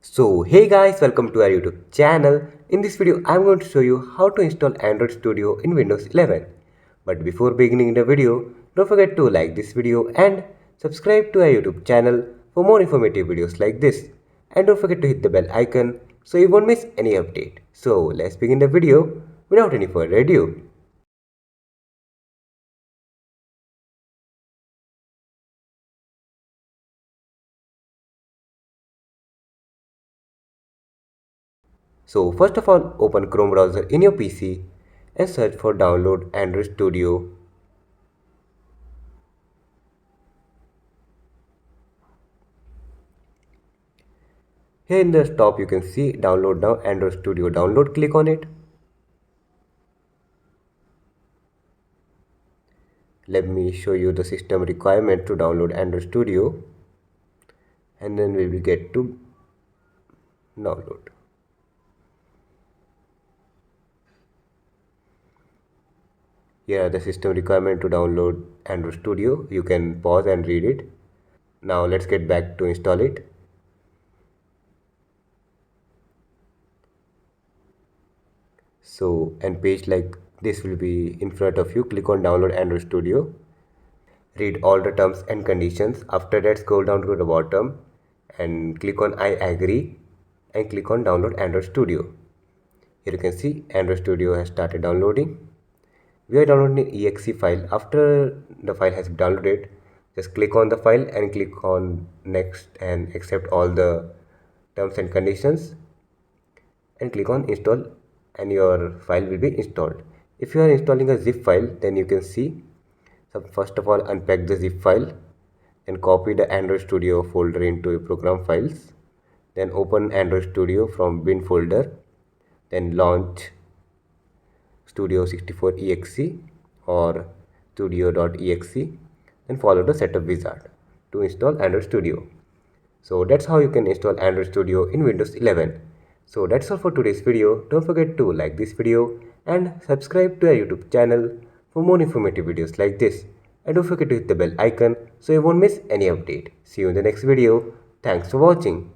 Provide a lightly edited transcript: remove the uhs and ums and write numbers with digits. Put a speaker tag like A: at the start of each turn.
A: So hey guys, welcome to our YouTube channel. In this video I'm going to show you how to install Android Studio in Windows 11. But before beginning the video, don't forget to like this video and subscribe to our YouTube channel for more informative videos like this. And don't forget to hit the bell icon so you won't miss any update. So let's begin the video without any further ado. So first of all, open Chrome browser in your PC and search for download Android Studio. Here in the top you can see download now Android Studio download. Click on it. Let me show you the system requirement to download Android Studio and then we will get to download. Here are the system requirement to download Android Studio. You can pause and read it. Now let's get back to install it. So and page like this will be in front of you. Click on download Android Studio. Read all the terms and conditions. After that, scroll down to the bottom and click on I agree and click on download Android Studio. Here you can see Android Studio has started downloading. We are downloading an exe file. After the file has been downloaded, just click on the file and click on next and accept all the terms and conditions and click on install and your file will be installed. If you are installing a zip file, then you can see, so first of all unpack the zip file and copy the Android Studio folder into your program files. Then open Android Studio from bin folder, then launch Studio 64exe or studio.exe and follow the setup wizard to install Android Studio. So that's how you can install Android Studio in Windows 11. So that's all for today's video. Don't forget to like this video and subscribe to our YouTube channel for more informative videos like this. And don't forget to hit the bell icon so you won't miss any update. See you in the next video. Thanks for watching.